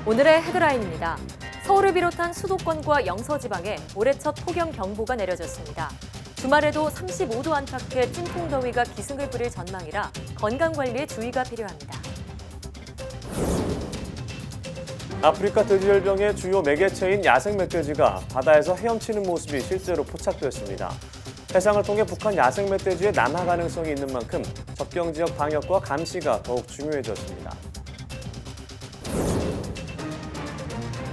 오늘의 헤드라인입니다. 서울을 비롯한 수도권과 영서지방에 올해 첫 폭염경보가 내려졌습니다. 주말에도 35도 안팎의 찜통더위가 기승을 부릴 전망이라 건강관리에 주의가 필요합니다. 아프리카 돼지열병의 주요 매개체인 야생 멧돼지가 바다에서 헤엄치는 모습이 실제로 포착됐습니다. 해상을 통해 북한 야생 멧돼지의 남하 가능성이 있는 만큼 접경 지역 방역과 감시가 더욱 중요해졌습니다.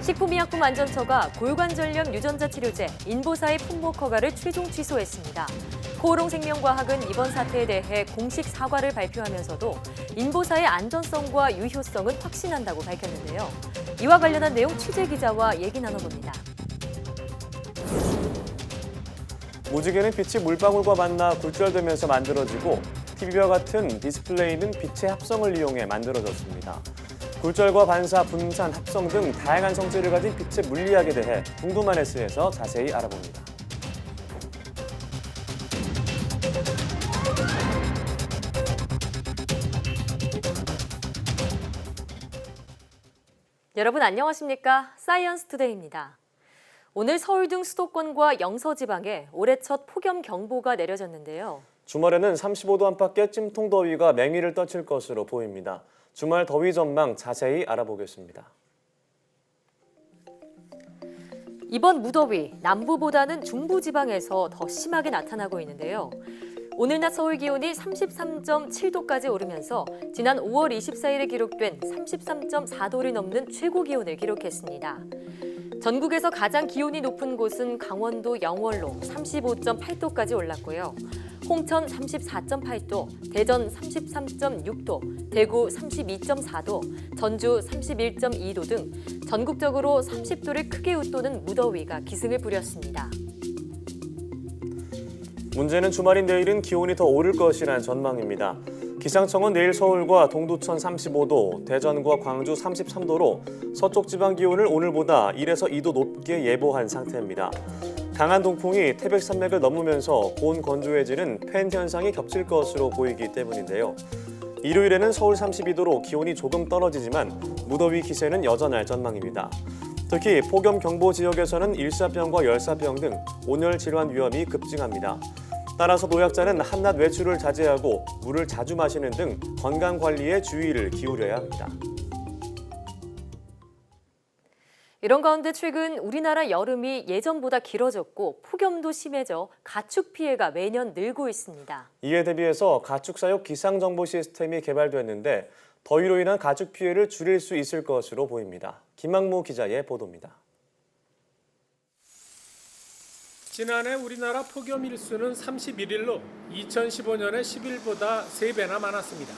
식품의약품안전처가 골관절염 유전자 치료제 인보사의 품목 허가를 최종 취소했습니다. 코오롱생명과학은 이번 사태에 대해 공식 사과를 발표하면서도 인보사의 안전성과 유효성은 확신한다고 밝혔는데요. 이와 관련한 내용 취재 기자와 얘기 나눠봅니다. 무지개는 빛이 물방울과 만나 굴절되면서 만들어지고 TV와 같은 디스플레이는 빛의 합성을 이용해 만들어졌습니다. 굴절과 반사, 분산, 합성 등 다양한 성질을 가진 빛의 물리학에 대해 궁금한 S에서 자세히 알아봅니다. 여러분 안녕하십니까? 사이언스 투데이입니다. 오늘 서울 등 수도권과 영서지방에 올해 첫 폭염경보가 내려졌는데요. 주말에는 35도 안팎의 찜통더위가 맹위를 떨칠 것으로 보입니다. 주말 더위 전망 자세히 알아보겠습니다. 이번 무더위, 남부보다는 중부지방에서 더 심하게 나타나고 있는데요. 오늘 낮 서울 기온이 33.7도까지 오르면서 지난 5월 24일에 기록된 33.4도를 넘는 최고 기온을 기록했습니다. 전국에서 가장 기온이 높은 곳은 강원도 영월로 35.8도까지 올랐고요. 홍천 34.8도, 대전 33.6도, 대구 32.4도, 전주 31.2도 등 전국적으로 30도를 크게 웃도는 무더위가 기승을 부렸습니다. 문제는 주말인 내일은 기온이 더 오를 것이란 전망입니다. 기상청은 내일 서울과 동두천 35도, 대전과 광주 33도로 서쪽 지방 기온을 오늘보다 1에서 2도 높게 예보한 상태입니다. 강한 동풍이 태백산맥을 넘으면서 고온 건조해지는 팬 현상이 겹칠 것으로 보이기 때문인데요. 일요일에는 서울 32도로 기온이 조금 떨어지지만 무더위 기세는 여전할 전망입니다. 특히 폭염 경보 지역에서는 일사병과 열사병 등 온열 질환 위험이 급증합니다. 따라서 노약자는 한낮 외출을 자제하고 물을 자주 마시는 등 건강 관리에 주의를 기울여야 합니다. 이런 가운데 최근 우리나라 여름이 예전보다 길어졌고 폭염도 심해져 가축 피해가 매년 늘고 있습니다. 이에 대비해서 가축 사육 기상 정보 시스템이 개발됐는데 더위로 인한 가축 피해를 줄일 수 있을 것으로 보입니다. 김학무 기자의 보도입니다. 지난해 우리나라 폭염 일수는 31일로 2015년의 10일보다 3배나 많았습니다.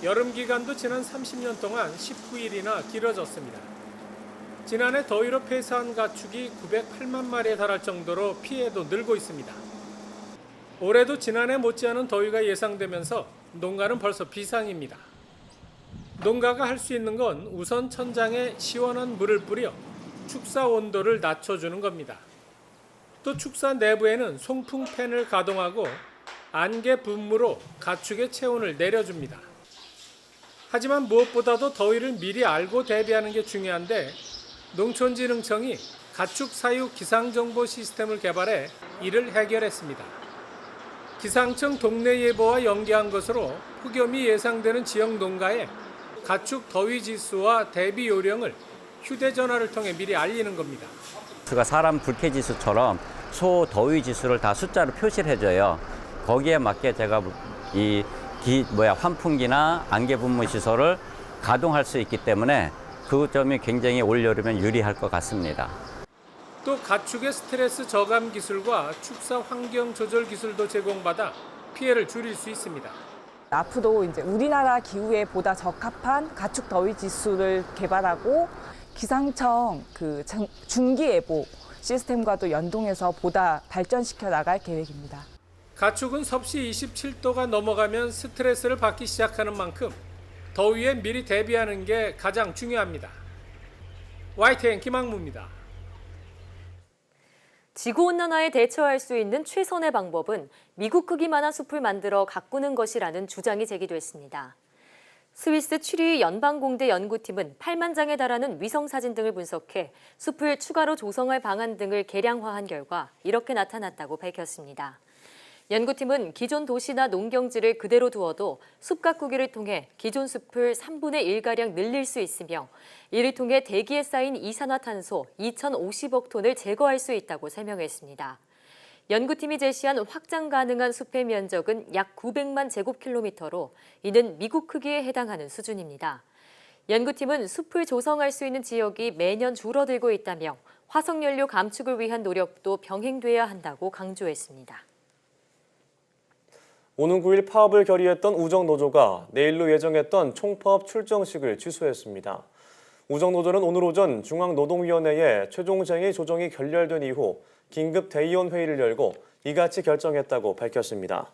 여름 기간도 지난 30년 동안 19일이나 길어졌습니다. 지난해 더위로 폐사한 가축이 908만 마리에 달할 정도로 피해도 늘고 있습니다. 올해도 지난해 못지않은 더위가 예상되면서 농가는 벌써 비상입니다. 농가가 할 수 있는 건 우선 천장에 시원한 물을 뿌려 축사 온도를 낮춰주는 겁니다. 또 축사 내부에는 송풍 팬을 가동하고 안개 분무로 가축의 체온을 내려줍니다. 하지만 무엇보다도 더위를 미리 알고 대비하는 게 중요한데 농촌진흥청이 가축 사육 기상정보 시스템을 개발해 이를 해결했습니다. 기상청 동네 예보와 연계한 것으로 폭염이 예상되는 지역 농가에 가축 더위 지수와 대비 요령을 휴대전화를 통해 미리 알리는 겁니다. 사람 불쾌지수처럼 소 더위 지수를 다 숫자로 표시를 해줘요. 거기에 맞게 제가 환풍기나 안개 분무 시설을 가동할 수 있기 때문에 그 점이 굉장히 올여름엔 유리할 것 같습니다. 또 가축의 스트레스 저감 기술과 축사 환경 조절 기술도 제공받아 피해를 줄일 수 있습니다. 앞으로 이제 우리나라 기후에 보다 적합한 가축 더위 지수를 개발하고 기상청 중기 예보 시스템과도 연동해서 보다 발전시켜 나갈 계획입니다. 가축은 섭씨 27도가 넘어가면 스트레스를 받기 시작하는 만큼 더위에 미리 대비하는 게 가장 중요합니다. YTN 김학무입니다. 지구온난화에 대처할 수 있는 최선의 방법은 미국 크기만한 숲을 만들어 가꾸는 것이라는 주장이 제기됐습니다. 스위스 추리 연방공대 연구팀은 8만 장에 달하는 위성사진 등을 분석해 숲을 추가로 조성할 방안 등을 계량화한 결과 이렇게 나타났다고 밝혔습니다. 연구팀은 기존 도시나 농경지를 그대로 두어도 숲 가꾸기를 통해 기존 숲을 3분의 1가량 늘릴 수 있으며 이를 통해 대기에 쌓인 이산화탄소 2,050억 톤을 제거할 수 있다고 설명했습니다. 연구팀이 제시한 확장 가능한 숲의 면적은 약 900만 제곱킬로미터로 이는 미국 크기에 해당하는 수준입니다. 연구팀은 숲을 조성할 수 있는 지역이 매년 줄어들고 있다며 화석연료 감축을 위한 노력도 병행돼야 한다고 강조했습니다. 오는 9일 파업을 결의했던 우정노조가 내일로 예정했던 총파업 출정식을 취소했습니다. 우정노조는 오늘 오전 중앙노동위원회에 최종쟁의 조정이 결렬된 이후 긴급 대의원 회의를 열고 이같이 결정했다고 밝혔습니다.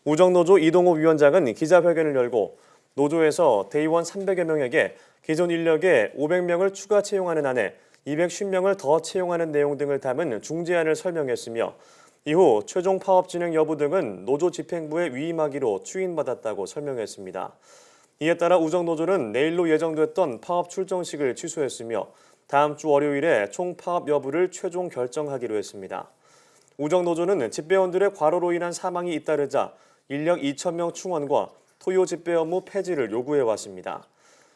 우정노조 이동호 위원장은 기자회견을 열고 노조에서 대의원 300여 명에게 기존 인력에 500명을 추가 채용하는 안에 250명을 더 채용하는 내용 등을 담은 중재안을 설명했으며 이후 최종 파업 진행 여부 등은 노조 집행부에 위임하기로 추인받았다고 설명했습니다. 이에 따라 우정노조는 내일로 예정됐던 파업 출정식을 취소했으며 다음 주 월요일에 총파업 여부를 최종 결정하기로 했습니다. 우정노조는 집배원들의 과로로 인한 사망이 잇따르자 인력 2,000명 충원과 토요 집배 업무 폐지를 요구해왔습니다.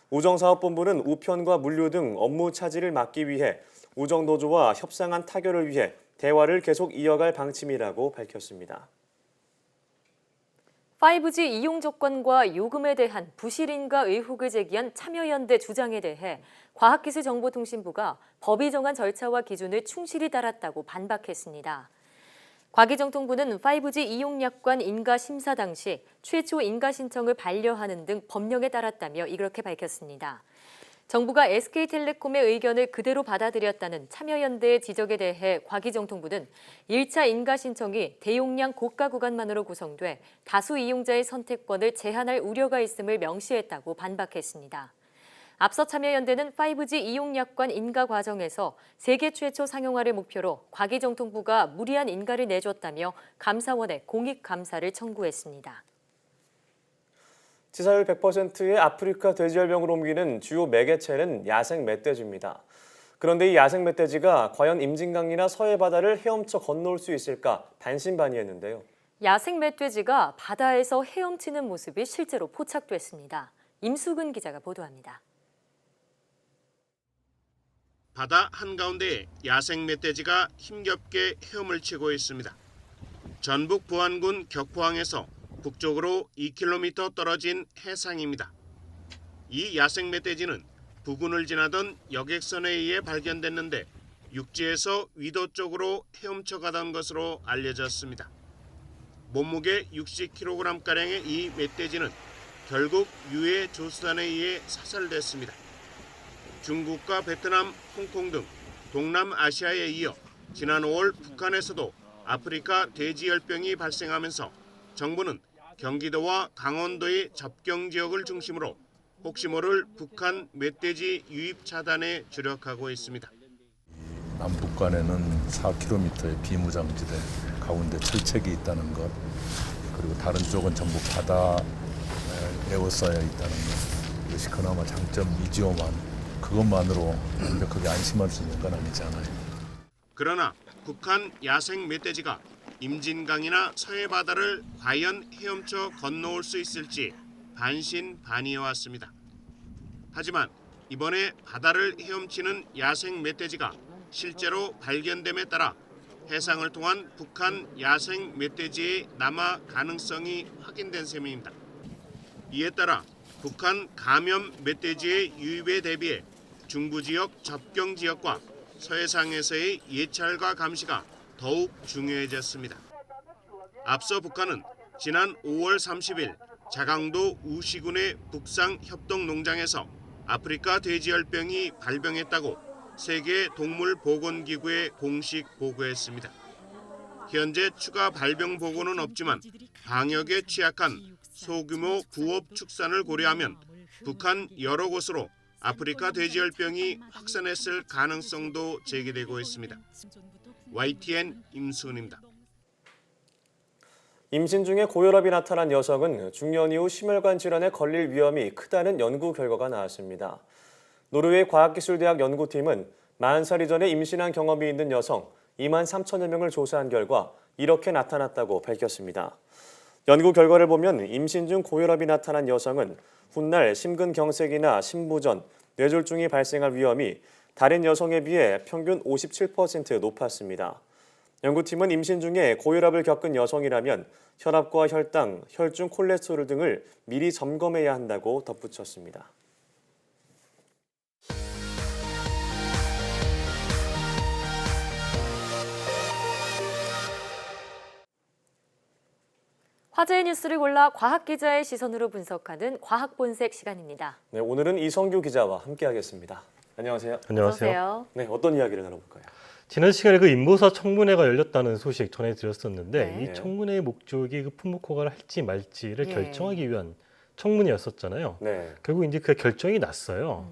우정사업본부는 우편과 물류 등 업무 차질을 막기 위해 우정노조와 협상안 타결을 위해 대화를 계속 이어갈 방침이라고 밝혔습니다. 5G 이용 조건과 요금에 대한 부실인가 의혹을 제기한 참여연대 주장에 대해 과학기술정보통신부가 법이 정한 절차와 기준을 충실히 따랐다고 반박했습니다. 과기정통부는 5G 이용약관 인가 심사 당시 최초 인가 신청을 반려하는 등 법령에 따랐다며 이렇게 밝혔습니다. 정부가 SK텔레콤의 의견을 그대로 받아들였다는 참여연대의 지적에 대해 과기정통부는 1차 인가 신청이 대용량 고가 구간만으로 구성돼 다수 이용자의 선택권을 제한할 우려가 있음을 명시했다고 반박했습니다. 앞서 참여연대는 5G 이용약관 인가 과정에서 세계 최초 상용화를 목표로 과기정통부가 무리한 인가를 내줬다며 감사원에 공익감사를 청구했습니다. 치사율 100%의 아프리카 돼지열병을 옮기는 주요 매개체는 야생 멧돼지입니다. 그런데 이 야생 멧돼지가 과연 임진강이나 서해바다를 헤엄쳐 건너올 수 있을까 반신반의했는데요. 야생 멧돼지가 바다에서 헤엄치는 모습이 실제로 포착됐습니다. 임수근 기자가 보도합니다. 바다 한가운데에 야생 멧돼지가 힘겹게 헤엄을 치고 있습니다. 전북 부안군 격포항에서 북쪽으로 2km 떨어진 해상입니다. 이 야생 멧돼지는 부근을 지나던 여객선에 의해 발견됐는데 육지에서 위도 쪽으로 헤엄쳐 가던 것으로 알려졌습니다. 몸무게 60kg가량의 이 멧돼지는 결국 유해 조수단에 의해 사살됐습니다. 중국과 베트남, 홍콩 등 동남아시아에 이어 지난 5월 북한에서도 아프리카 돼지열병이 발생하면서 정부는 경기도와 강원도의 접경 지역을 중심으로 혹시 모를 북한 멧돼지 유입 차단에 주력하고 있습니다. 남북 간에는 4km의 비무장지대 가운데 철책이 있다는 것, 그리고 다른 쪽은 전부 바다에 에워싸여 있다는 것, 이것이 그나마 장점이지요만 그것만으로 완벽하게 안심할 수 있는 건 아니잖아요. 그러나 북한 야생 멧돼지가 임진강이나 서해바다를 과연 헤엄쳐 건너올 수 있을지 반신반의해 왔습니다. 하지만 이번에 바다를 헤엄치는 야생 멧돼지가 실제로 발견됨에 따라 해상을 통한 북한 야생 멧돼지의 남하 가능성이 확인된 셈입니다. 이에 따라 북한 감염 멧돼지의 유입에 대비해 중부지역 접경 지역과 서해상에서의 예찰과 감시가 더욱 중요해졌습니다. 앞서 북한은 지난 5월 30일 자강도 우시군의 북상 협동농장에서 아프리카 돼지열병이 발병했다고 세계 동물보건기구에 공식 보고했습니다. 현재 추가 발병 보고는 없지만 방역에 취약한 소규모 부업 축산을 고려하면 북한 여러 곳으로 아프리카 돼지열병이 확산했을 가능성도 제기되고 있습니다. YTN 임수은입니다. 임신 중에 고혈압이 나타난 여성은 중년 이후 심혈관 질환에 걸릴 위험이 크다는 연구 결과가 나왔습니다. 노르웨이 과학기술대학 연구팀은 40살 이전에 임신한 경험이 있는 여성 2만 3천여 명을 조사한 결과 이렇게 나타났다고 밝혔습니다. 연구 결과를 보면 임신 중 고혈압이 나타난 여성은 훗날 심근경색이나 심부전, 뇌졸중이 발생할 위험이 다른 여성에 비해 평균 57% 높았습니다. 연구팀은 임신 중에 고혈압을 겪은 여성이라면 혈압과 혈당, 혈중 콜레스테롤 등을 미리 점검해야 한다고 덧붙였습니다. 화제의 뉴스를 골라 과학 기자의 시선으로 분석하는 과학본색 시간입니다. 네, 오늘은 이성규 기자와 함께하겠습니다. 안녕하세요. 안녕하세요. 네, 어떤 이야기를 나눠볼까요? 지난 시간에 그 인보사 청문회가 열렸다는 소식 전해드렸었는데 네. 이 청문회의 목적이 그 품목허가를 할지 말지를 예. 결정하기 위한 청문회였었잖아요. 네, 결국 이제 그 결정이 났어요.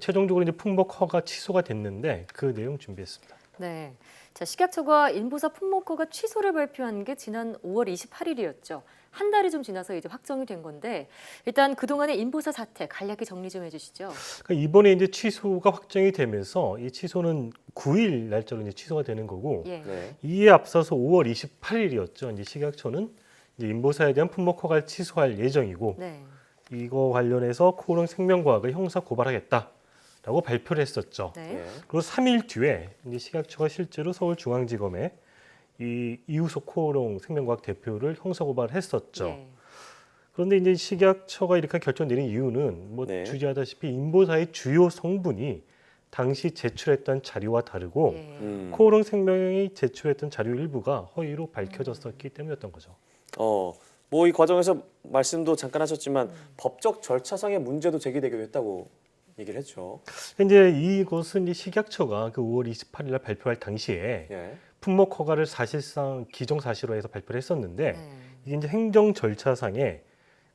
최종적으로 이제 품목허가 취소가 됐는데 그 내용 준비했습니다. 네. 자, 식약처가 인보사 품목허가 취소를 발표한 게 지난 5월 28일이었죠. 한 달이 좀 지나서 이제 확정이 된 건데 일단 그동안의 인보사 사태 간략히 정리 좀 해주시죠. 그러니까 이번에 이제 취소가 확정이 되면서 이 취소는 9일 날짜로 이제 취소가 되는 거고 예. 네, 이에 앞서서 5월 28일이었죠. 이제 식약처는 이제 인보사에 대한 품목허가를 취소할 예정이고 네. 이거 관련해서 코오롱 생명과학을 형사 고발하겠다라고 발표를 했었죠. 네. 네, 그리고 3일 뒤에 이제 식약처가 실제로 서울중앙지검에 이 이우석 코오롱 생명과학 대표를 형사 고발을 했었죠. 예. 그런데 이제 식약처가 이렇게 결정 내린 이유는 뭐 네. 주지하다시피 인보사의 주요 성분이 당시 제출했던 자료와 다르고 예. 코오롱 생명이 제출했던 자료 일부가 허위로 밝혀졌었기 때문이었던 거죠. 뭐 이 과정에서 말씀도 잠깐 하셨지만 법적 절차상의 문제도 제기되기도 했다고 얘기를 했죠. 이제 이것은 이제 식약처가 그 5월 28일 날 발표할 당시에 예, 품목 허가를 사실상 기정사실화 해서 발표를 했었는데 네. 이게 이제 행정 절차상에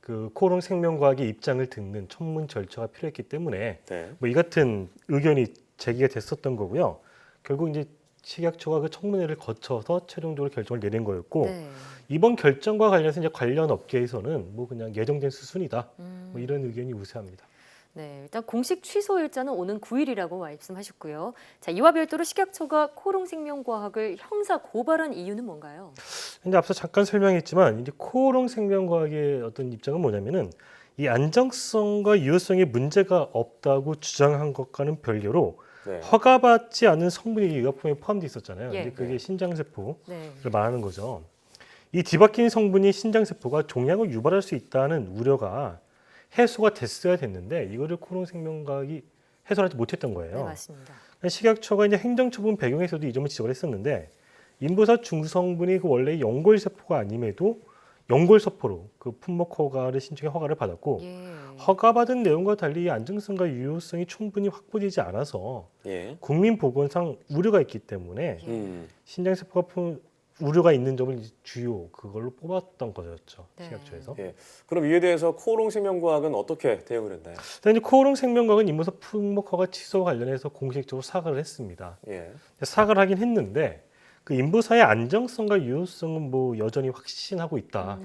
그 코오롱 생명과학의 입장을 듣는 청문 절차가 필요했기 때문에 네, 뭐 이 같은 의견이 제기가 됐었던 거고요. 결국 이제 식약처가 그 청문회를 거쳐서 최종적으로 결정을 내린 거였고 네. 이번 결정과 관련해서 이제 관련 업계에서는 뭐 그냥 예정된 수순이다. 뭐 이런 의견이 우세합니다. 네, 일단 공식 취소 일자는 오는 9일이라고 말씀하셨고요. 자, 이와 별도로 식약처가 코오롱 생명과학을 형사 고발한 이유는 뭔가요? 근데 앞서 잠깐 설명했지만 이제 코오롱 생명과학의 어떤 입장은 뭐냐면은 이 안정성과 유효성에 문제가 없다고 주장한 것과는 별개로 네, 허가받지 않은 성분이 의약품에 포함되어 있었잖아요. 예. 근데 그게 신장세포를 네. 말하는 거죠. 이 뒤바뀐 성분이 신장세포가 종양을 유발할 수 있다는 우려가 해소가 됐어야 됐는데 이거를 코오롱 생명과학이 해소하지 못했던 거예요. 네, 맞습니다. 식약처가 이제 행정처분 배경에서도 이 점을 지적을 했었는데 인보사 중성분이 그 원래 연골세포가 아님에도 연골세포로 그 품목 허가를 신청해 허가를 받았고 예. 허가받은 내용과 달리 이 안정성과 유효성이 충분히 확보되지 않아서 예, 국민보건상 우려가 있기 때문에 신장세포가 우려가 있는 점을 이제 주요 그걸로 뽑았던 거였죠. 네. 식약처에서. 예. 그럼 이에 대해서 코오롱 생명과학은 어떻게 대응을 했나요? 일단 이제 코오롱 생명과학은 인보사 품목 허가 취소 관련해서 공식적으로 사과를 했습니다. 예, 사과를 하긴 했는데 그 인보사의 안정성과 유효성은 뭐 여전히 확신하고 있다.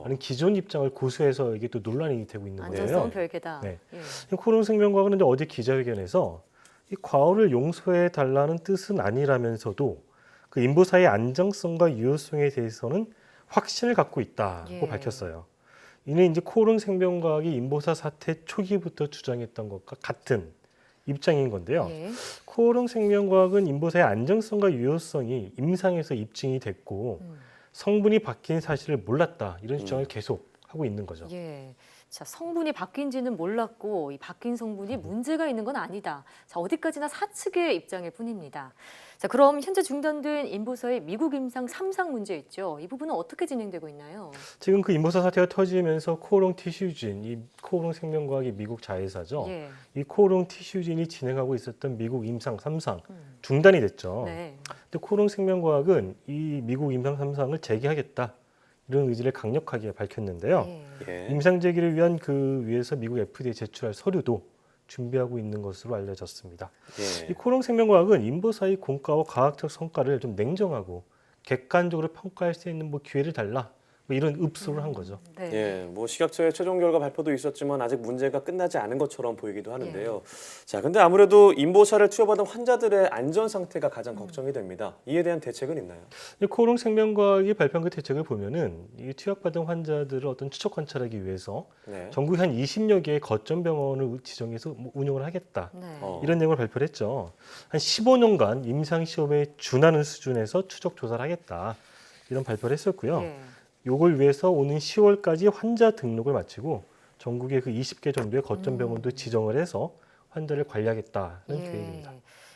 라는 기존 입장을 고수해서 이게 또 논란이 되고 있는 거예요. 안정성은 별개다. 네. 예. 코오롱 생명과학은 이제 어제 기자회견에서 이 과오를 용서해 달라는 뜻은 아니라면서도 그 인보사의 안정성과 유효성에 대해서는 확신을 갖고 있다고 예. 밝혔어요. 이는 이제 코오롱 생명과학이 인보사 사태 초기부터 주장했던 것과 같은 입장인 건데요. 예. 코오롱 생명과학은 인보사의 안정성과 유효성이 임상에서 입증이 됐고 성분이 바뀐 사실을 몰랐다 이런 주장을 계속 하고 있는 거죠. 예. 자, 성분이 바뀐지는 몰랐고 이 바뀐 성분이 문제가 있는 건 아니다. 자, 어디까지나 사측의 입장일 뿐입니다. 자, 그럼 현재 중단된 인보사의 미국 임상 3상 문제 있죠. 이 부분은 어떻게 진행되고 있나요? 지금 그 인보사 사태가 터지면서 코오롱 티슈진, 이 코오롱 생명과학이 미국 자회사죠. 예. 이 코오롱 티슈진이 진행하고 있었던 미국 임상 3상 중단이 됐죠. 네. 근데 코오롱 생명과학은 이 미국 임상 3상을 재개하겠다 이런 의지를 강력하게 밝혔는데요. 예. 예, 임상 재개를 위한 그 위해서 미국 FDA에 제출할 서류도 준비하고 있는 것으로 알려졌습니다. 이 예, 코오롱 생명과학은 인보사의 공과와 과학적 성과를 좀 냉정하고 객관적으로 평가할 수 있는 뭐 기회를 달라 뭐 이런 읍소를 한 거죠. 네. 예, 뭐 식약처의 최종 결과 발표도 있었지만 아직 문제가 끝나지 않은 것처럼 보이기도 하는데요. 자, 근데 아무래도 인보사를 투여받은 환자들의 안전 상태가 가장 걱정이 됩니다. 이에 대한 대책은 있나요? 코오롱 생명과학이 발표한 그 대책을 보면은 이 투약받은 환자들을 어떤 추적 관찰하기 위해서 네. 전국 한 20여 개의 거점 병원을 지정해서 운영을 하겠다. 네. 이런 내용을 발표를 했죠. 한 15년간 임상 시험에 준하는 수준에서 추적 조사를 하겠다. 이런 발표를 했었고요. 예. 요걸 위해서 오는 10월까지 환자 등록을 마치고 전국의 그 20개 정도의 거점 병원도 지정을 해서 환자를 관리하겠다는 계획입니다.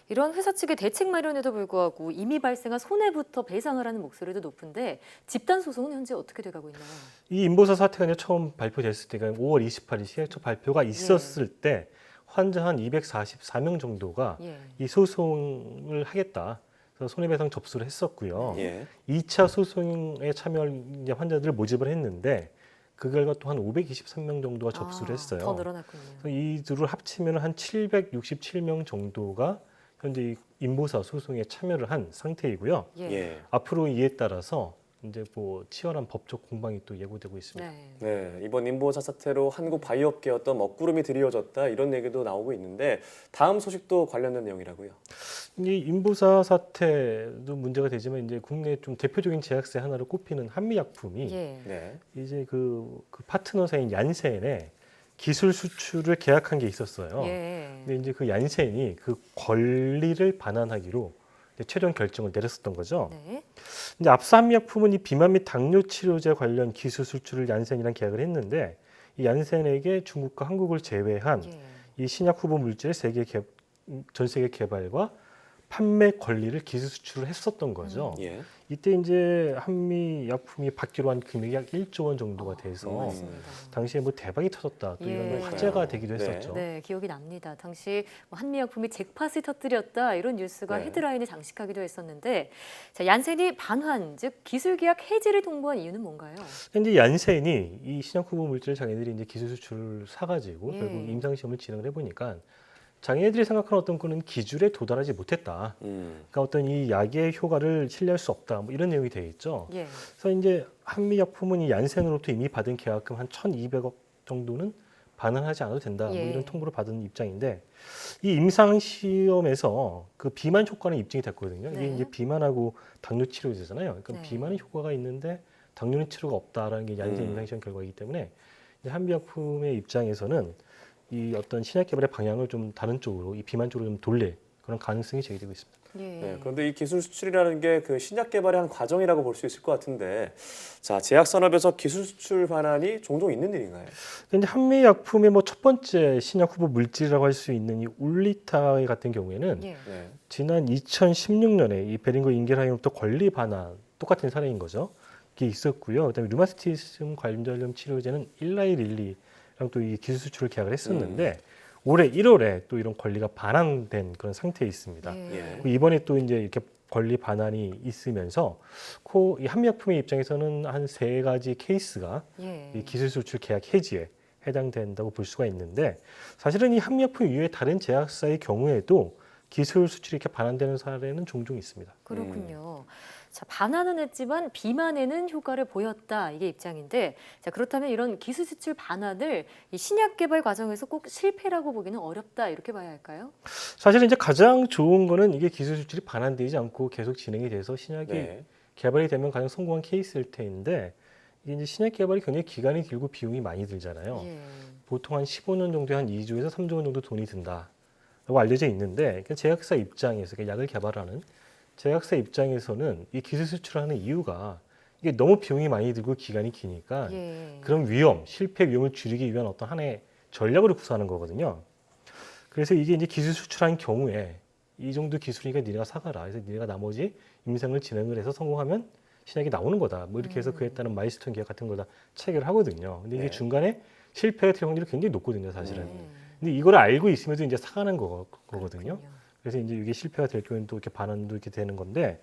이런 회사 측의 대책 마련에도 불구하고 이미 발생한 손해부터 배상을 하는 목소리도 높은데 집단 소송은 현재 어떻게 돼가고 있나요? 이 인보사 사태가 이제 처음 발표됐을 때가 5월 28일 시행처 발표가 있었을 때 환자 한 244명 정도가 예. 이 소송을 하겠다. 그래서 손해배상 접수를 했었고요. 예. 2차 소송에 참여할 이제 환자들을 모집을 했는데 그 결과 또 한 523명 정도가 접수를 했어요. 더 늘어났군요. 그래서 이 둘을 합치면 한 767명 정도가 현재 이 인보사 소송에 참여를 한 상태이고요. 예. 예. 앞으로 이에 따라서 이제 뭐 치열한 법적 공방이 또 예고되고 있습니다. 네. 네, 이번 인보사 사태로 한국 바이오업계 어떤 먹구름이 드리워졌다 이런 얘기도 나오고 있는데 다음 소식도 관련된 내용이라고요. 이 인보사 사태도 문제가 되지만 이제 국내 좀 대표적인 제약사의 하나로 꼽히는 한미약품이 예. 네. 이제 그 파트너사인 얀센의 기술 수출을 계약한 게 있었어요. 예. 근데 이제 그 얀센이 그 권리를 반환하기로 이제 최종 결정을 내렸었던 거죠. 네. 이제 앞서 한미약품은 이 비만 및 당뇨 치료제 관련 기술 수출을 얀센이랑 계약을 했는데 이 얀센에게 중국과 한국을 제외한 예. 이 신약 후보 물질의 전 세계 개발과 판매 권리를 기술 수출을 했었던 거죠. 예. 이때 이제 한미 약품이 받기로 한 금액이 약 1조 원 정도가 돼서 맞습니다. 당시에 뭐 대박이 터졌다 또 이런 예. 화제가 되기도 네. 했었죠. 네, 기억이 납니다. 당시 뭐 한미약품이 잭팟을 터뜨렸다 이런 뉴스가 네. 헤드라인에 장식하기도 했었는데 자, 얀센이 반환, 즉 기술 계약 해지를 통보한 이유는 뭔가요? 근데 얀센이 이 신약 후보 물질을 자기들이 이제 기술 수출을 사가지고 예. 결국 임상 시험을 진행을 해보니까 자기네들이 생각하는 어떤 그런 기준에 도달하지 못했다. 그러니까 어떤 이 약의 효과를 신뢰할 수 없다. 뭐 이런 내용이 되어 있죠. 예. 그래서 이제 한미약품은 이 얀센으로부터 이미 받은 계약금 한 1,200억 정도는 반환하지 않아도 된다. 뭐 예. 이런 통보를 받은 입장인데 이 임상 시험에서 그 비만 효과는 입증이 됐거든요. 이게 네. 이제 비만하고 당뇨 치료제잖아요. 그러니까 네. 비만은 효과가 있는데 당뇨는 치료가 없다라는 게 얀센 임상 시험 결과이기 때문에 이제 한미약품의 입장에서는 이 어떤 신약 개발의 방향을 좀 다른 쪽으로 이 비만 쪽으로 좀 돌릴 그런 가능성이 제기되고 있습니다. 예. 네, 그런데 이 기술 수출이라는 게 그 신약 개발의 한 과정이라고 볼 수 있을 것 같은데, 자, 제약 산업에서 기술 수출 반환이 종종 있는 일인가요? 근데 한미 약품의 뭐 첫 번째 신약 후보 물질이라고 할 수 있는 이 울리타 같은 경우에는 예. 네. 지난 지난 2016년에 이 베링거 인겔하임부터 권리 반환 똑같은 사례인 거죠. 이게 있었고요. 그다음에 류마티즘 관절염 치료제는 일라이릴리랑 또 이 기술 수출을 계약을 했었는데 올해 1월에 또 이런 권리가 반환된 그런 상태에 있습니다. 예. 이번에 또 이제 이렇게 권리 반환이 있으면서 이 한미약품의 입장에서는 한 3가지 케이스가 예. 이 기술 수출 계약 해지에 해당된다고 볼 수가 있는데 사실은 이 한미약품 이외의 다른 제약사의 경우에도 기술 수출이 이렇게 반환되는 사례는 종종 있습니다. 그렇군요. 자, 반환은 했지만 비만에는 효과를 보였다 이게 입장인데 자, 그렇다면 이런 기술 수출 반환을 이 신약 개발 과정에서 꼭 실패라고 보기는 어렵다 이렇게 봐야 할까요? 사실 이제 가장 좋은 거는 이게 기술 수출이 반환되지 않고 계속 진행이 돼서 신약이 네. 개발이 되면 가장 성공한 케이스일 텐데 이게 이제 신약 개발이 굉장히 기간이 길고 비용이 많이 들잖아요. 예. 보통 한 15년 정도에 한 2조에서 3조 원 정도 돈이 든다라고 알려져 있는데 그러니까 제약사 입장에서 그러니까 약을 개발하는 제약사 입장에서는 이 기술 수출하는 이유가 이게 너무 비용이 많이 들고 기간이 기니까 예. 그런 위험, 실패 위험을 줄이기 위한 어떤 하나의 전략으로 구사하는 거거든요. 그래서 이게 이제 기술 수출한 경우에 이 정도 기술이니까 니네가 사가라. 그래서 니네가 나머지 임상을 진행을 해서 성공하면 신약이 나오는 거다. 뭐 이렇게 해서 그에 따른 마일스톤 계약 같은 걸 다 체결하거든요. 근데 이게 네. 중간에 실패가 될 확률이 굉장히 높거든요, 사실은. 네. 근데 이걸 알고 있으면서 이제 사가는 거거든요. 그렇군요. 그래서 이제 이게 실패가 될 경우에는 또 이렇게 반환도 이렇게 되는 건데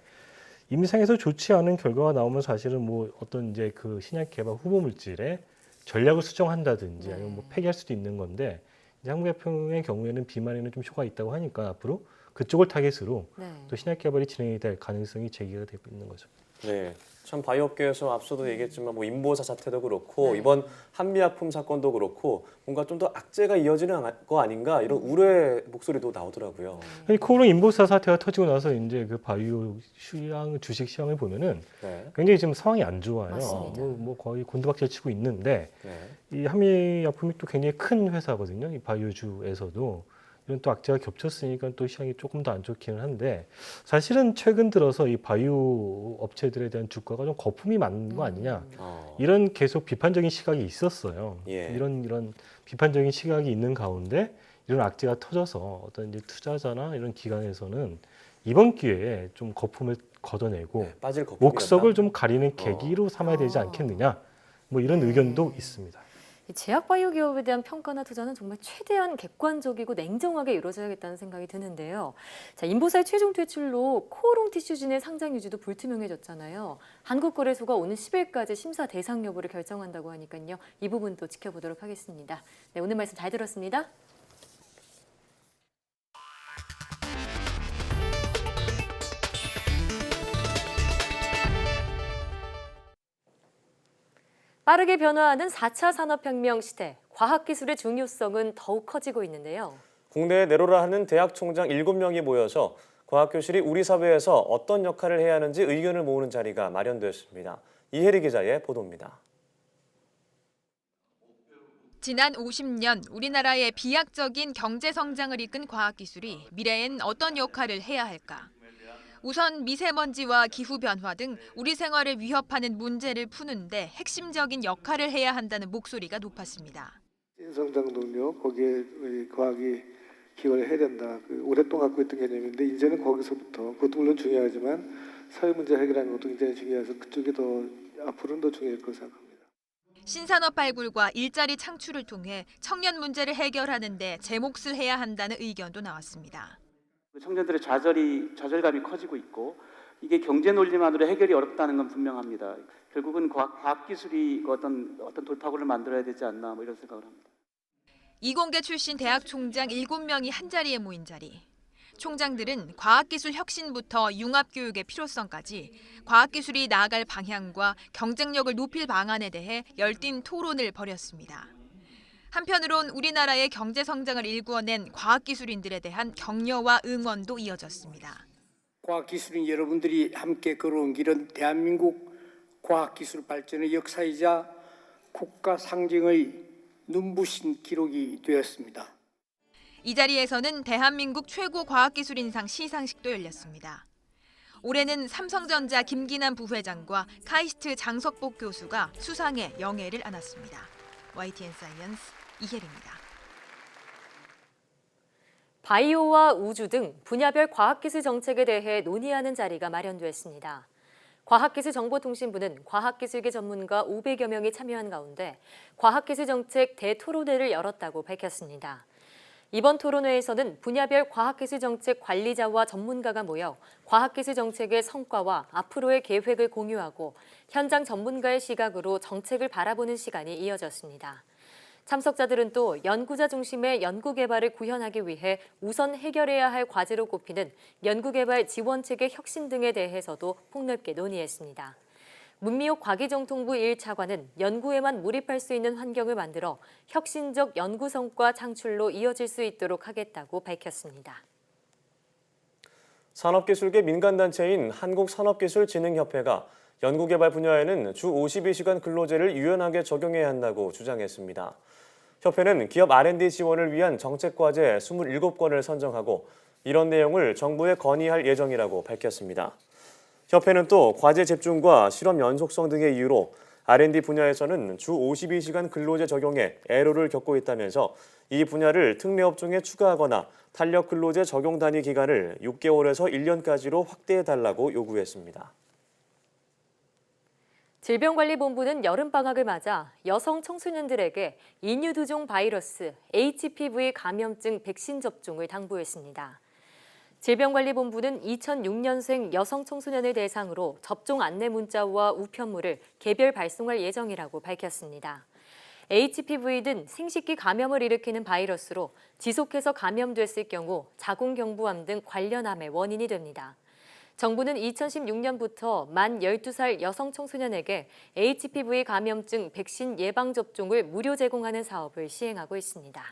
임상에서 좋지 않은 결과가 나오면 사실은 뭐 어떤 이제 그 신약 개발 후보 물질의 전략을 수정한다든지 네. 아니면 뭐 폐기할 수도 있는 건데 이제 한국약품의 경우에는 비만에는 좀 효과가 있다고 하니까 앞으로 그쪽을 타겟으로 네. 또 신약 개발이 진행이 될 가능성이 제기가 되고 있는 거죠. 네. 참 바이오업계에서 앞서도 얘기했지만 뭐 인보사 사태도 그렇고 이번 한미약품 사건도 그렇고 뭔가 좀 더 악재가 이어지는 거 아닌가 이런 우려의 목소리도 나오더라고요. 코오롱 인보사 사태가 터지고 나서 이제 그 바이오 시장 주식 시장을 보면은 네. 굉장히 지금 상황이 안 좋아요. 맞습니다. 뭐 거의 곤두박질 치고 있는데 네. 이 한미약품이 또 굉장히 큰 회사거든요. 이 바이오주에서도 이런 또 악재가 겹쳤으니까 또 시장이 조금 더 안 좋기는 한데 사실은 최근 들어서 이 바이오 업체들에 대한 주가가 좀 거품이 많은 거 아니냐 이런 계속 비판적인 시각이 있었어요. 예. 이런 비판적인 시각이 있는 가운데 이런 악재가 터져서 어떤 이제 투자자나 이런 기관에서는 이번 기회에 좀 거품을 걷어내고 네, 빠질 거품이었나? 목석을 좀 가리는 계기로 삼아야 되지 않겠느냐 뭐 이런 의견도 있습니다. 이 제약 바이오 기업에 대한 평가나 투자는 정말 최대한 객관적이고 냉정하게 이루어져야겠다는 생각이 드는데요. 자, 인보사의 최종 퇴출로 코오롱 티슈진의 상장 유지도 불투명해졌잖아요. 한국거래소가 오는 10일까지 심사 대상 여부를 결정한다고 하니까요. 이 부분도 지켜보도록 하겠습니다. 네, 오늘 말씀 잘 들었습니다. 빠르게 변화하는 4차 산업혁명 시대, 과학기술의 중요성은 더욱 커지고 있는데요. 국내에 내로라 하는 대학 총장 7명이 모여서 과학교실이 우리 사회에서 어떤 역할을 해야 하는지 의견을 모으는 자리가 마련되었습니다. 이혜리 기자의 보도입니다. 지난 50년 우리나라의 비약적인 경제 성장을 이끈 과학기술이 미래엔 어떤 역할을 해야 할까? 우선 미세먼지와 기후변화 등 우리 생활을 위협하는 문제를 푸는데 핵심적인 역할을 해야 한다는 목소리가 높았습니다. 신성장 동력, 거기에 우리 과학이 기여를 해야 된다. 오랫동안 갖고 있던 개념인데 이제는 거기서부터 그것도 물론 중요하지만 사회 문제 해결하는 것도 굉장히 중요해서 그쪽이 더 앞으로는 더 중요할 거라고 생각합니다. 신산업 발굴과 일자리 창출을 통해 청년 문제를 해결하는 데 제 몫을 해야 한다는 의견도 나왔습니다. 청년들의 좌절감이 커지고 있고 이게 경제 논리만으로 해결이 어렵다는 건 분명합니다. 결국은 과학기술이 어떤 돌파구를 만들어야 되지 않나 뭐 이런 생각을 합니다. 이공계 출신 대학 총장 7명이 한자리에 모인 자리. 총장들은 과학기술 혁신부터 융합교육의 필요성까지 과학기술이 나아갈 방향과 경쟁력을 높일 방안에 대해 열띤 토론을 벌였습니다. 한편으론 우리나라의 경제 성장을 일구어낸 과학기술인들에 대한 격려와 응원도 이어졌습니다. 과학기술인 여러분들이 함께 걸어온 길은 대한민국 과학기술 발전의 역사이자 국가 상징의 눈부신 기록이 되었습니다. 이 자리에서는 대한민국 최고 과학기술인상 시상식도 열렸습니다. 올해는 삼성전자 김기남 부회장과 카이스트 장석복 교수가 수상에 영예를 안았습니다. YTN 사이언스 이혜리입니다. 바이오와 우주 등 분야별 과학기술 정책에 대해 논의하는 자리가 마련됐습니다. 과학기술정보통신부는 과학기술계 전문가 500여 명이 참여한 가운데 과학기술정책 대토론회를 열었다고 밝혔습니다. 이번 토론회에서는 분야별 과학기술정책 관리자와 전문가가 모여 과학기술정책의 성과와 앞으로의 계획을 공유하고 현장 전문가의 시각으로 정책을 바라보는 시간이 이어졌습니다. 참석자들은 또 연구자 중심의 연구개발을 구현하기 위해 우선 해결해야 할 과제로 꼽히는 연구개발 지원체계 혁신 등에 대해서도 폭넓게 논의했습니다. 문미옥 과기정통부 1차관은 연구에만 몰입할 수 있는 환경을 만들어 혁신적 연구 성과 창출로 이어질 수 있도록 하겠다고 밝혔습니다. 산업기술계 민간단체인 한국산업기술진흥협회가 연구개발 분야에는 주 52시간 근로제를 유연하게 적용해야 한다고 주장했습니다. 협회는 기업 R&D 지원을 위한 정책과제 27건을 선정하고 이런 내용을 정부에 건의할 예정이라고 밝혔습니다. 협회는 또 과제 집중과 실험 연속성 등의 이유로 R&D 분야에서는 주 52시간 근로제 적용에 애로를 겪고 있다면서 이 분야를 특례업종에 추가하거나 탄력 근로제 적용 단위 기간을 6개월에서 1년까지로 확대해달라고 요구했습니다. 질병관리본부는 여름방학을 맞아 여성 청소년들에게 인유두종 바이러스 HPV 감염증 백신 접종을 당부했습니다. 질병관리본부는 2006년생 여성 청소년을 대상으로 접종 안내 문자와 우편물을 개별 발송할 예정이라고 밝혔습니다. HPV는 생식기 감염을 일으키는 바이러스로 지속해서 감염됐을 경우 자궁경부암 등 관련암의 원인이 됩니다. 정부는 2016년부터 만 12살 여성 청소년에게 HPV 감염증 백신 예방접종을 무료 제공하는 사업을 시행하고 있습니다.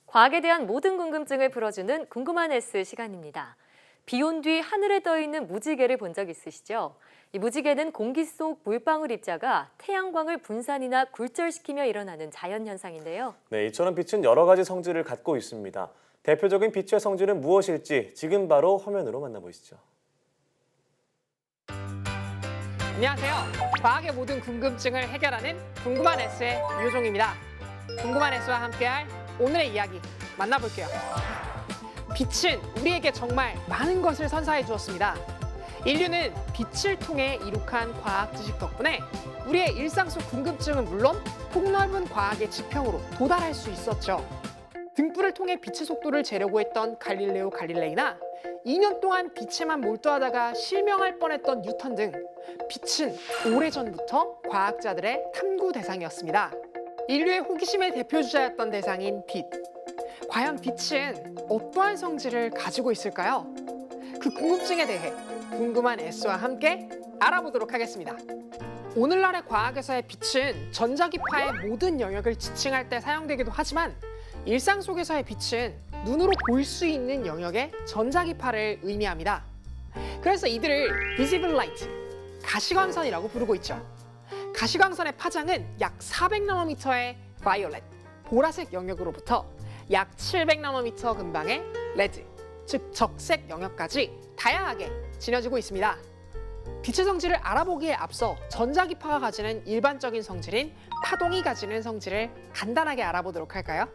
과학에 대한 모든 궁금증을 풀어주는 궁금한 S 시간입니다. 비 온 뒤 하늘에 떠 있는 무지개를 본 적 있으시죠? 이 무지개는 공기 속 물방울 입자가 태양광을 분산이나 굴절시키며 일어나는 자연현상인데요. 네, 이처럼 빛은 여러 가지 성질을 갖고 있습니다. 대표적인 빛의 성질은 무엇일지 지금 바로 화면으로 만나보시죠. 안녕하세요. 과학의 모든 궁금증을 해결하는 궁금한 S의 유효종입니다. 궁금한 S와 함께할 오늘의 이야기 만나볼게요. 빛은 우리에게 정말 많은 것을 선사해 주었습니다. 인류는 빛을 통해 이룩한 과학 지식 덕분에 우리의 일상 속 궁금증은 물론 폭넓은 과학의 지평으로 도달할 수 있었죠. 등불을 통해 빛의 속도를 재려고 했던 갈릴레오 갈릴레이나 2년 동안 빛에만 몰두하다가 실명할 뻔했던 뉴턴 등 빛은 오래전부터 과학자들의 탐구 대상이었습니다. 인류의 호기심의 대표주자였던 대상인 빛. 과연 빛은 어떠한 성질을 가지고 있을까요? 그 궁금증에 대해 궁금한 S와 함께 알아보도록 하겠습니다. 오늘날의 과학에서의 빛은 전자기파의 모든 영역을 지칭할 때 사용되기도 하지만 일상 속에서의 빛은 눈으로 볼 수 있는 영역의 전자기파를 의미합니다. 그래서 이들을 visible light, 가시광선이라고 부르고 있죠. 가시광선의 파장은 약 400나노미터의 바이올렛, 보라색 영역으로부터 약 700나노미터 근방의 레드, 즉 적색 영역까지 다양하게 지녀지고 있습니다. 빛의 성질을 알아보기에 앞서 전자기파가 가지는 일반적인 성질인 파동이 가지는 성질을 간단하게 알아보도록 할까요?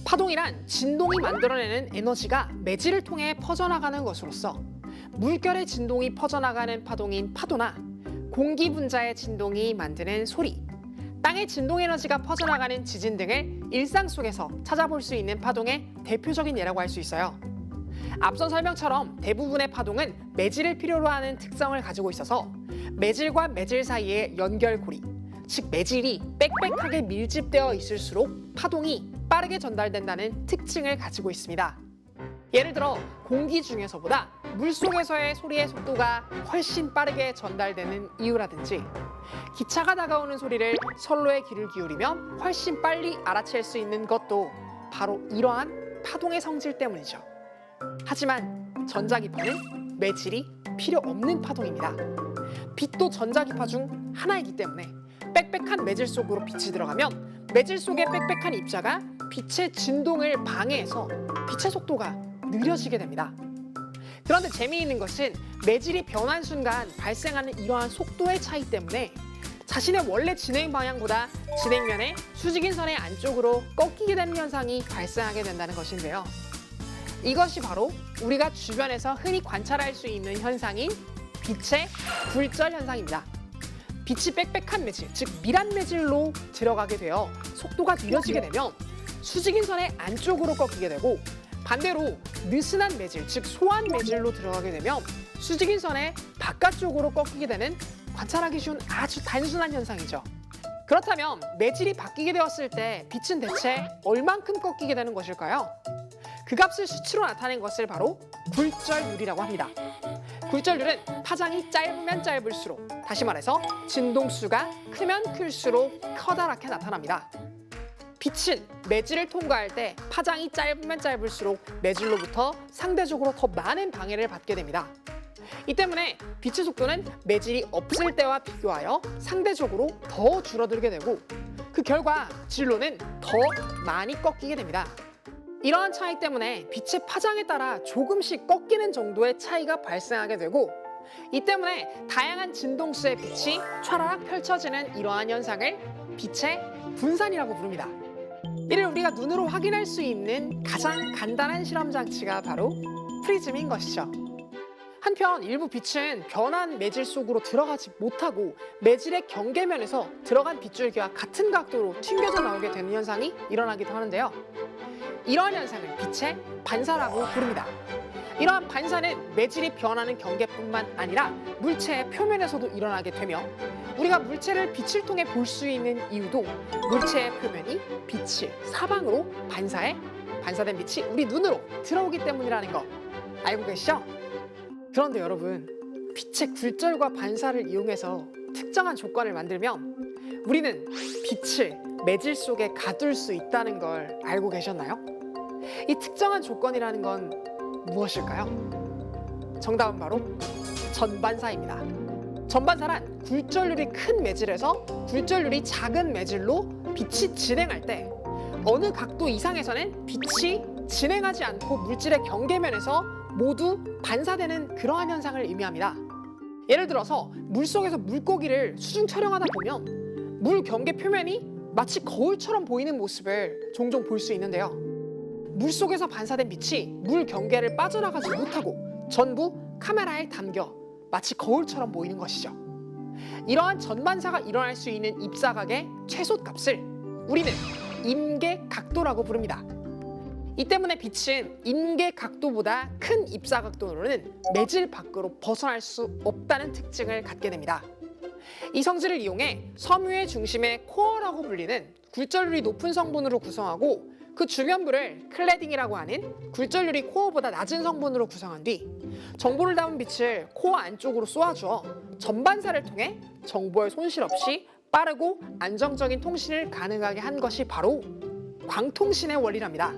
파동이란 진동이 만들어내는 에너지가 매질을 통해 퍼져나가는 것으로서 물결의 진동이 퍼져나가는 파동인 파도나 공기 분자의 진동이 만드는 소리, 땅의 진동 에너지가 퍼져나가는 지진 등을 일상 속에서 찾아볼 수 있는 파동의 대표적인 예라고 할 수 있어요. 앞선 설명처럼 대부분의 파동은 매질을 필요로 하는 특성을 가지고 있어서 매질과 매질 사이의 연결고리, 즉 매질이 빽빽하게 밀집되어 있을수록 파동이 빠르게 전달된다는 특징을 가지고 있습니다. 예를 들어 공기 중에서보다 물속에서의 소리의 속도가 훨씬 빠르게 전달되는 이유라든지 기차가 다가오는 소리를 선로에 귀를 기울이면 훨씬 빨리 알아챌 수 있는 것도 바로 이러한 파동의 성질 때문이죠. 하지만 전자기파는 매질이 필요 없는 파동입니다. 빛도 전자기파 중 하나이기 때문에 빽빽한 매질 속으로 빛이 들어가면 매질 속의 빽빽한 입자가 빛의 진동을 방해해서 빛의 속도가 느려지게 됩니다. 그런데 재미있는 것은 매질이 변한 순간 발생하는 이러한 속도의 차이 때문에 자신의 원래 진행 방향보다 진행면의 수직인 선의 안쪽으로 꺾이게 되는 현상이 발생하게 된다는 것인데요. 이것이 바로 우리가 주변에서 흔히 관찰할 수 있는 현상인 빛의 굴절 현상입니다. 빛이 빽빽한 매질, 즉 밀한 매질로 들어가게 되어 속도가 느려지게 되면 수직인 선의 안쪽으로 꺾이게 되고 반대로 느슨한 매질, 즉 소한 매질로 들어가게 되면 수직인 선의 바깥쪽으로 꺾이게 되는 관찰하기 쉬운 아주 단순한 현상이죠. 그렇다면 매질이 바뀌게 되었을 때 빛은 대체 얼만큼 꺾이게 되는 것일까요? 그 값을 수치로 나타낸 것을 바로 굴절률이라고 합니다. 굴절률은 파장이 짧으면 짧을수록, 다시 말해서 진동수가 크면 클수록 커다랗게 나타납니다. 빛은 매질을 통과할 때 파장이 짧으면 짧을수록 매질로부터 상대적으로 더 많은 방해를 받게 됩니다. 이 때문에 빛의 속도는 매질이 없을 때와 비교하여 상대적으로 더 줄어들게 되고 그 결과 진로는 더 많이 꺾이게 됩니다. 이러한 차이 때문에 빛의 파장에 따라 조금씩 꺾이는 정도의 차이가 발생하게 되고 이 때문에 다양한 진동수의 빛이 촤라락 펼쳐지는 이러한 현상을 빛의 분산이라고 부릅니다. 이를 우리가 눈으로 확인할 수 있는 가장 간단한 실험 장치가 바로 프리즘인 것이죠. 한편 일부 빛은 변한 매질 속으로 들어가지 못하고 매질의 경계면에서 들어간 빗줄기와 같은 각도로 튕겨져 나오게 되는 현상이 일어나기도 하는데요. 이러한 현상을 빛의 반사라고 부릅니다. 이러한 반사는 매질이 변하는 경계뿐만 아니라 물체의 표면에서도 일어나게 되며 우리가 물체를 빛을 통해 볼 수 있는 이유도 물체의 표면이 빛을 사방으로 반사된 빛이 우리 눈으로 들어오기 때문이라는 거 알고 계시죠? 그런데 여러분, 빛의 굴절과 반사를 이용해서 특정한 조건을 만들면 우리는 빛을 매질 속에 가둘 수 있다는 걸 알고 계셨나요? 이 특정한 조건이라는 건 무엇일까요? 정답은 바로 전반사입니다. 전반사란 굴절률이 큰 매질에서 굴절률이 작은 매질로 빛이 진행할 때 어느 각도 이상에서는 빛이 진행하지 않고 물질의 경계면에서 모두 반사되는 그러한 현상을 의미합니다. 예를 들어서 물속에서 물고기를 수중 촬영하다 보면 물 경계 표면이 마치 거울처럼 보이는 모습을 종종 볼 수 있는데요. 물속에서 반사된 빛이 물 경계를 빠져나가지 못하고 전부 카메라에 담겨 마치 거울처럼 보이는 것이죠. 이러한 전반사가 일어날 수 있는 입사각의 최소값을 우리는 임계각도라고 부릅니다. 이 때문에 빛은 임계각도보다 큰 입사각도로는 매질 밖으로 벗어날 수 없다는 특징을 갖게 됩니다. 이 성질을 이용해 섬유의 중심의 코어라고 불리는 굴절률이 높은 성분으로 구성하고 그 주변부를 클래딩이라고 하는 굴절률이 코어보다 낮은 성분으로 구성한 뒤 정보를 담은 빛을 코어 안쪽으로 쏘아주어 전반사를 통해 정보의 손실 없이 빠르고 안정적인 통신을 가능하게 한 것이 바로 광통신의 원리랍니다.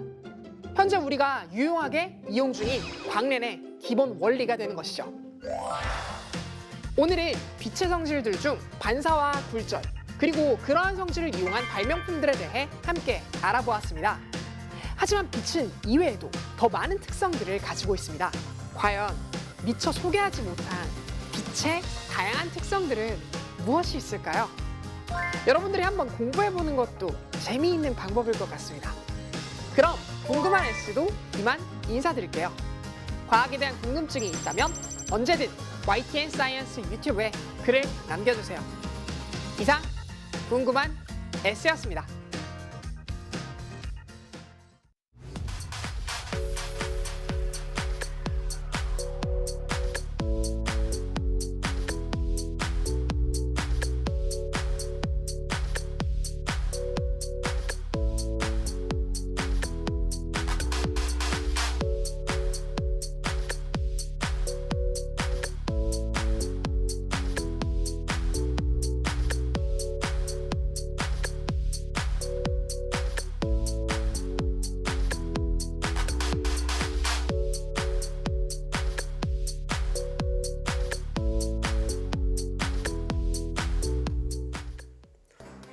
현재 우리가 유용하게 이용 중인 광랜의 기본 원리가 되는 것이죠. 오늘은 빛의 성질들 중 반사와 굴절, 그리고 그러한 성질을 이용한 발명품들에 대해 함께 알아보았습니다. 하지만 빛은 이외에도 더 많은 특성들을 가지고 있습니다. 과연 미처 소개하지 못한 빛의 다양한 특성들은 무엇이 있을까요? 여러분들이 한번 공부해보는 것도 재미있는 방법일 것 같습니다. 그럼 궁금한 S도 이만 인사드릴게요. 과학에 대한 궁금증이 있다면 언제든 YTN 사이언스 유튜브에 글을 남겨주세요. 이상 궁금한 S였습니다.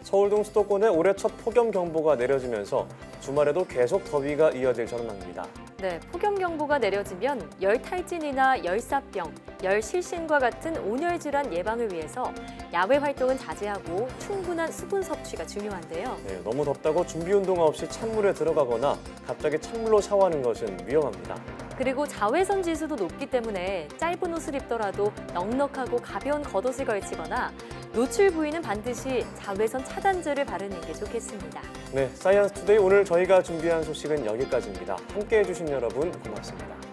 서울 등 수도권에 올해 첫 폭염경보가 내려지면서 주말에도 계속 더위가 이어질 전망입니다. 네, 폭염경보가 내려지면 열탈진이나 열사병, 열실신과 같은 온열 질환 예방을 위해서 야외 활동은 자제하고 충분한 수분 섭취가 중요한데요. 네, 너무 덥다고 준비운동 없이 찬물에 들어가거나 갑자기 찬물로 샤워하는 것은 위험합니다. 그리고 자외선 지수도 높기 때문에 짧은 옷을 입더라도 넉넉하고 가벼운 겉옷을 걸치거나 노출 부위는 반드시 자외선 차단제를 바르는 게 좋겠습니다. 네, 사이언스 투데이 오늘 저희가 준비한 소식은 여기까지입니다. 함께해 주신 여러분 고맙습니다.